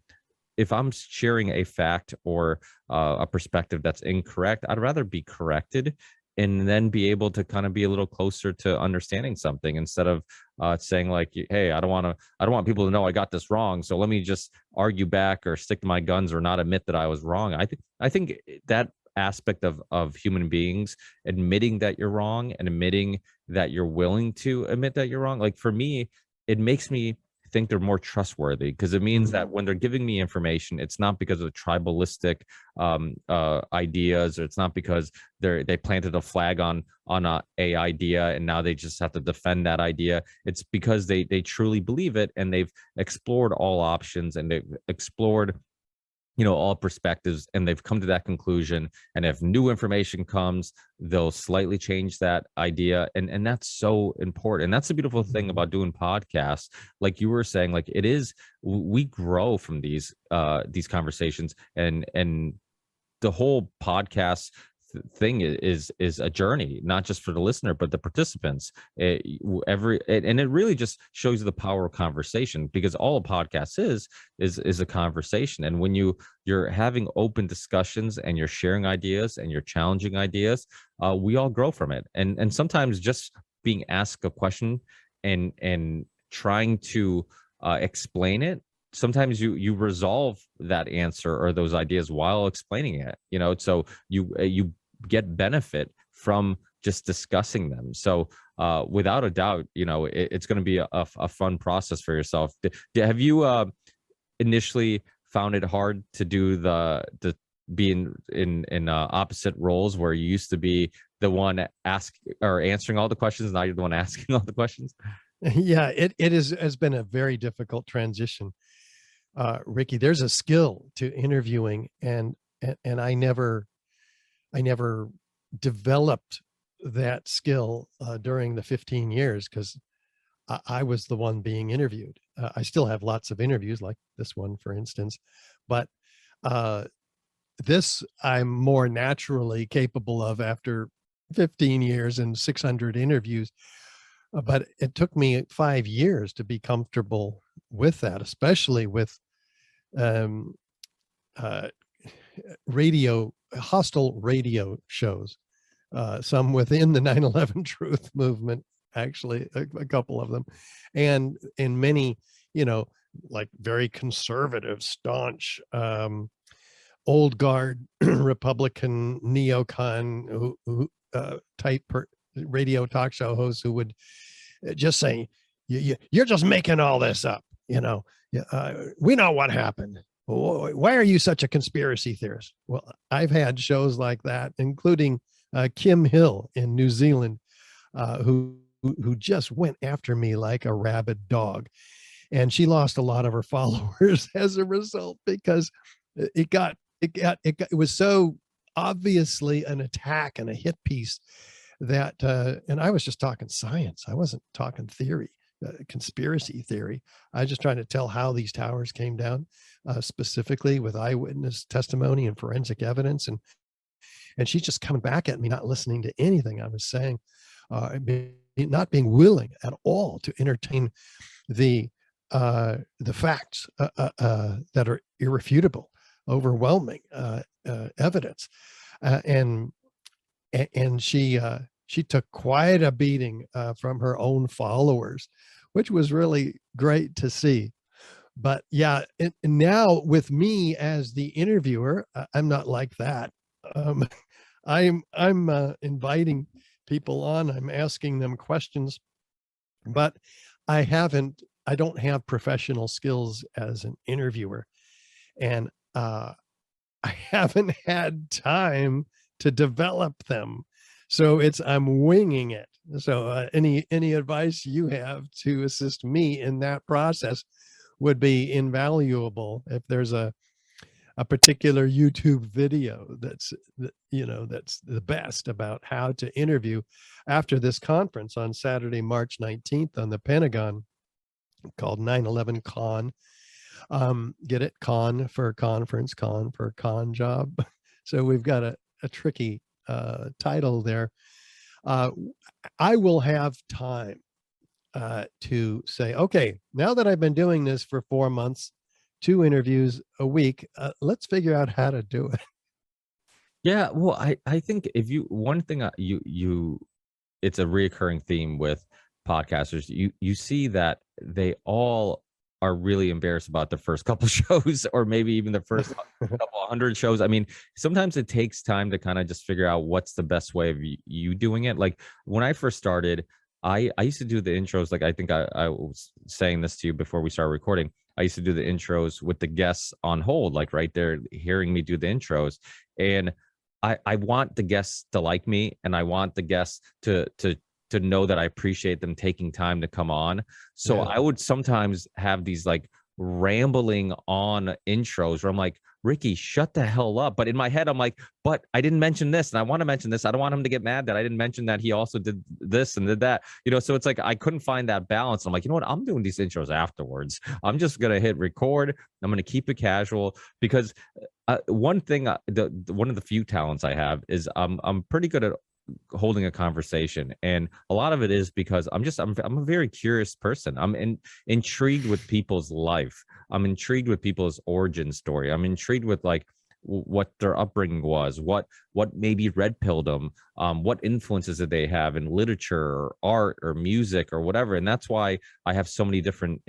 sharing a fact or a perspective that's incorrect, I'd rather be corrected and then be able to kind of be a little closer to understanding something instead of saying like, hey, I don't want people to know I got this wrong, so let me just argue back or stick to my guns or not admit that I was wrong. I think that aspect of human beings admitting that you're wrong and admitting that you're willing to admit that you're wrong, like for me, it makes me think they're more trustworthy because it means that when they're giving me information, it's not because of tribalistic ideas, or it's not because they planted a flag on a idea and now they just have to defend that idea. It's because they truly believe it, and they've explored all options and they've explored all perspectives, and they've come to that conclusion. And if new information comes, they'll slightly change that idea. And that's so important. And that's the beautiful thing about doing podcasts. Like you were saying, like we grow from these conversations, and the whole podcast thing is a journey, not just for the listener but the participants. And it really just shows you the power of conversation, because all a podcast is a conversation. And when you're having open discussions and you're sharing ideas and you're challenging ideas, we all grow from it. And sometimes just being asked a question and trying to explain it, sometimes you resolve that answer or those ideas while explaining it, so you get benefit from just discussing them. So without a doubt, it's going to be a fun process for yourself. Have you initially found it hard to do the being in opposite roles, where you used to be the one answering all the questions, now you're the one asking all the questions? Yeah, it has been a very difficult transition. Ricky, there's a skill to interviewing, and I never developed that skill during the 15 years because I was the one being interviewed. I still have lots of interviews like this one, for instance, but this I'm more naturally capable of after 15 years and 600 interviews. But it took me 5 years to be comfortable with that, especially with hostile radio shows. some within the 9/11 Truth movement, actually, a couple of them, and many, like very conservative, staunch, old guard Republican neocon type radio talk show hosts who would just say, "You're just making all this up." We know what happened. Why are you such a conspiracy theorist? Well, I've had shows like that, including Kim Hill in New Zealand, who just went after me like a rabid dog, and she lost a lot of her followers as a result, because it was so obviously an attack and a hit piece that, and I was just talking science. I wasn't talking theory, conspiracy theory. I was just trying to tell how these towers came down, specifically with eyewitness testimony and forensic evidence. And she's just coming back at me, not listening to anything I was saying, not being willing at all to entertain the facts that are irrefutable, overwhelming evidence, and she took quite a beating from her own followers, which was really great to see. But yeah, now with me as the interviewer, I'm not like that. I'm inviting people on. I'm asking them questions, but I don't have professional skills as an interviewer, and I haven't had time to develop them. So I'm winging it. So any advice you have to assist me in that process would be invaluable. If there's a particular YouTube video that's the best about how to interview after this conference on Saturday, March 19th on the Pentagon, called 9/11 Con. Get it? Con for conference, con for con job. So we've got a tricky title there. I will have time to say, okay, now that I've been doing this for 4 months, 2 interviews a week, let's figure out how to do it. Yeah, well, I think if one thing it's a reoccurring theme with podcasters. You see that they all are really embarrassed about the first couple shows, or maybe even the first couple 100 shows. I mean, sometimes it takes time to kind of just figure out what's the best way of you doing it. Like when I first started, I used to do the intros. Like I think I was saying this to you before we started recording. I used to do the intros with the guests on hold, like right there, hearing me do the intros. And I want the guests to like me, and I want the guests to know that I appreciate them taking time to come on. So yeah. I would sometimes have these like rambling on intros where I'm like, Ricky, shut the hell up. But in my head, I'm like, but I didn't mention this, and I want to mention this. I don't want him to get mad that I didn't mention that he also did this and did that. So it's like I couldn't find that balance. I'm like, you know what? I'm doing these intros afterwards. I'm just gonna hit record. I'm gonna keep it casual, because one thing, one of the few talents I have is I'm pretty good at holding a conversation, and a lot of it is because I'm a very curious person. I'm intrigued with people's life. I'm intrigued with people's origin story. I'm intrigued with like what their upbringing was, what maybe red pilled them, what influences did they have in literature or art or music or whatever. And that's why I have so many different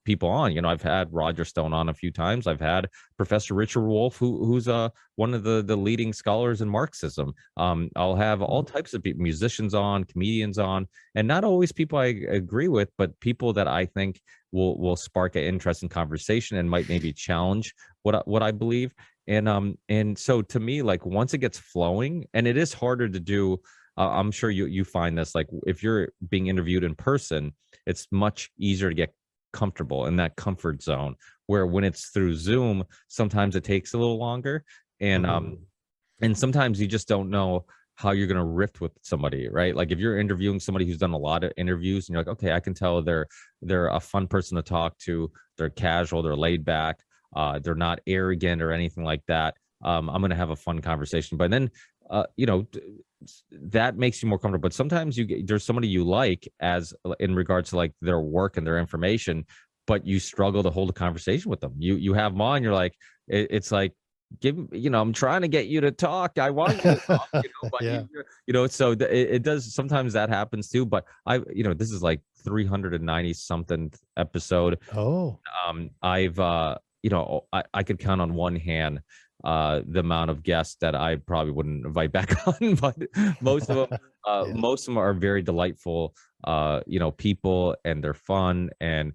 people on. I've had Roger Stone on a few times. I've had Professor Richard Wolff, who's one of the leading scholars in Marxism. I'll have all types of people, musicians on, comedians on, and not always people I agree with, but people that I think will spark an interesting conversation and might maybe challenge what I believe. And so to me, like once it gets flowing, and it is harder to do, I'm sure you find this, like if you're being interviewed in person, it's much easier to get comfortable in that comfort zone, where when it's through Zoom, sometimes it takes a little longer. And and sometimes you just don't know how you're going to riff with somebody, right? Like if you're interviewing somebody who's done a lot of interviews and you're like, okay, I can tell they're a fun person to talk to. They're casual, they're laid back. They're not arrogant or anything like that. I'm going to have a fun conversation. But then, that makes you more comfortable. But sometimes there's somebody you like as in regards to like their work and their information, but you struggle to hold a conversation with them. You have them on, you're like, it's like, I'm trying to get you to talk. I want you to talk, but Yeah. so it does, sometimes that happens too, but this is like 390 something episode. Oh, I've I could count on one hand the amount of guests that I probably wouldn't invite back on, but most of them yeah. most of them are very delightful people, and they're fun, and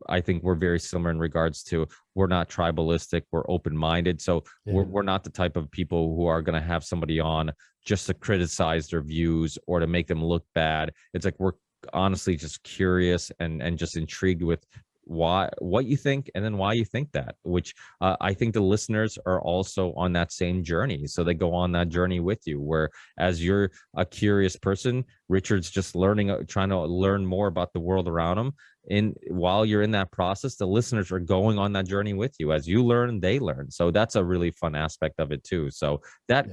I think we're very similar in regards to, we're not tribalistic, we're open-minded, so Yeah. we're not the type of people who are going to have somebody on just to criticize their views or to make them look bad. It's like we're honestly just curious and just intrigued with what you think, and then why you think that, which I think the listeners are also on that same journey, so they go on that journey with you, where as you're a curious person, Richard's just trying to learn more about the world around him, and while you're in that process, the listeners are going on that journey with you. As you learn, they learn, so that's a really fun aspect of it too. So that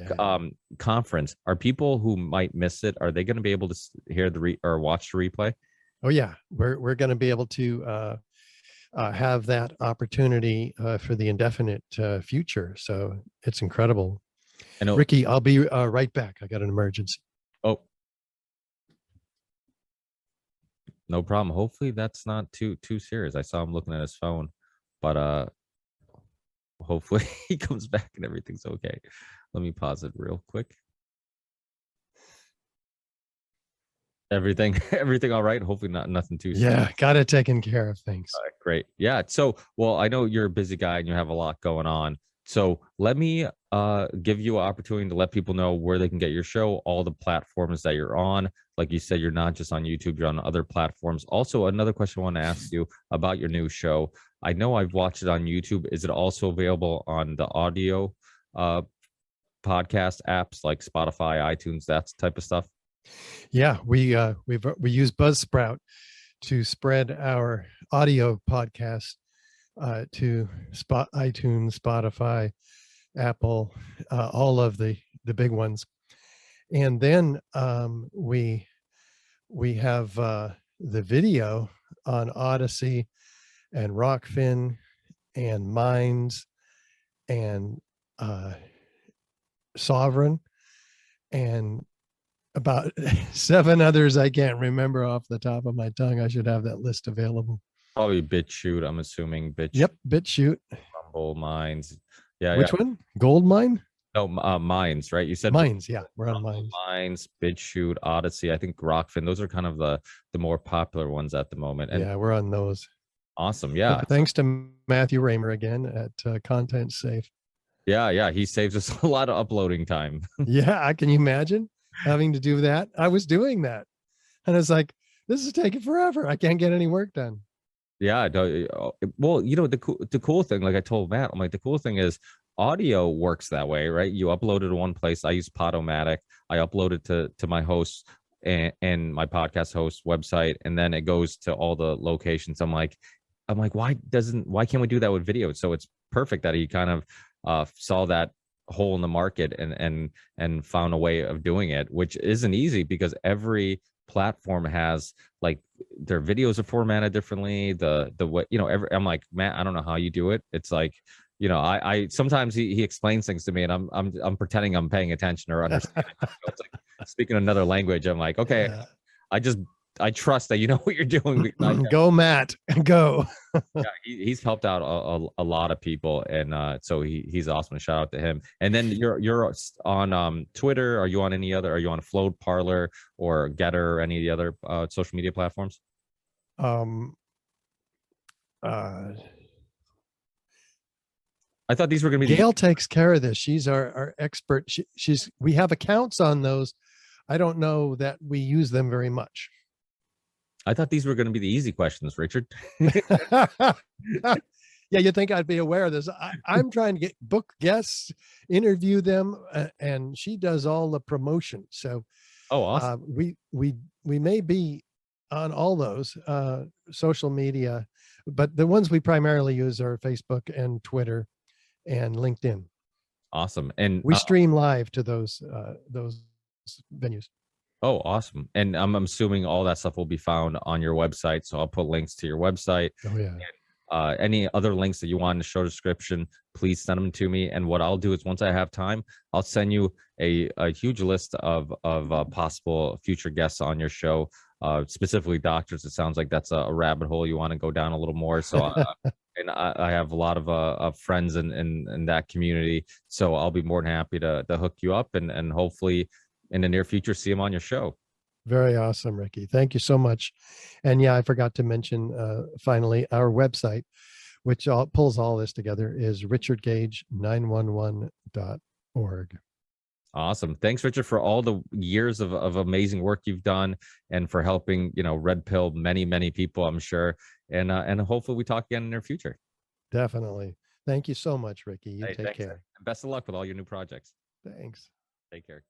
conference, are people who might miss it, are they going to be able to hear or watch the replay? Oh yeah, we're going to be able to have that opportunity for the indefinite future. So it's incredible. I know. Ricky, I'll be right back. I got an emergency. Oh, no problem. Hopefully that's not too serious. I saw him looking at his phone, but hopefully he comes back and everything's okay. Let me pause it real quick. Everything all right? Hopefully nothing too serious. Yeah, got it taken care of. Thanks. Great. Yeah. So, well, I know you're a busy guy and you have a lot going on. So let me give you an opportunity to let people know where they can get your show, all the platforms that you're on. Like you said, you're not just on YouTube, you're on other platforms. Also, another question I want to ask you about your new show. I know I've watched it on YouTube. Is it also available on the audio podcast apps like Spotify, iTunes, that type of stuff? Yeah, we use Buzzsprout to spread our audio podcast to iTunes, Spotify, Apple, all of the big ones, and then we have the video on Odyssey and Rockfin and Minds and Sovereign and about 7 others I can't remember off the top of my tongue. I should have that list available. Probably BitChute, I'm assuming. Yep, BitChute. Rumble, Minds. Yeah. Which one? Goldmine? No, Minds, right? You said Minds. Yeah, we're on Rumble, Minds. Minds, BitChute, Odyssey. I think Rockfin. Those are kind of the more popular ones at the moment. And yeah, we're on those. Awesome. Yeah. Thanks to Matthew Raymer again at Content Safe. Yeah. He saves us a lot of uploading time. Yeah, can you imagine having to do that? I was doing that, and it's like, this is taking forever. I can't get any work done. Yeah. Well, the cool thing, like I told Matt, I'm like, the cool thing is audio works that way, right? You upload it to one place. I use Podomatic. I upload it to my host and my podcast host website, and then it goes to all the locations. I'm like, why can't we do that with video? So it's perfect that he kind of saw that hole in the market and found a way of doing it, which isn't easy because every platform has, like, their videos are formatted differently. The way, I'm like, man, I don't know how you do it. It's like, I sometimes he explains things to me and I'm pretending I'm paying attention or understanding. It's like speaking another language. I'm like, okay, yeah. I trust that you know what you're doing. Go, Matt, go. Yeah, he's helped out a lot of people, and so he's awesome. Shout out to him. And then you're on Twitter. Are you on any other? Are you on Float, Parlor, or Getter, or any of the other social media platforms? I thought these were going to be. Gail takes care of this. She's our expert. We have accounts on those. I don't know that we use them very much. I thought these were going to be the easy questions, Richard. Yeah, you'd think I'd be aware of this. I'm trying to book guests, interview them, and she does all the promotion. So, awesome. We may be on all those social media, but the ones we primarily use are Facebook and Twitter and LinkedIn. Awesome. And we stream live to those venues. Oh, awesome. And I'm assuming all that stuff will be found on your website. So I'll put links to your website. Oh, yeah. Any other links that you want in the show description, please send them to me. And what I'll do is once I have time, I'll send you a huge list of possible future guests on your show, specifically doctors. It sounds like that's a rabbit hole you want to go down a little more. So, and I have a lot of friends in that community. So I'll be more than happy to hook you up and hopefully in the near future, see them on your show. Very awesome, Ricky. Thank you so much. And yeah, I forgot to mention finally our website, which pulls all this together, is richardgage911.org. Awesome. Thanks, Richard, for all the years of amazing work you've done and for helping, red pill many people, I'm sure. And hopefully we talk again in the near future. Definitely. Thank you so much, Ricky. You take care. And best of luck with all your new projects. Thanks. Take care.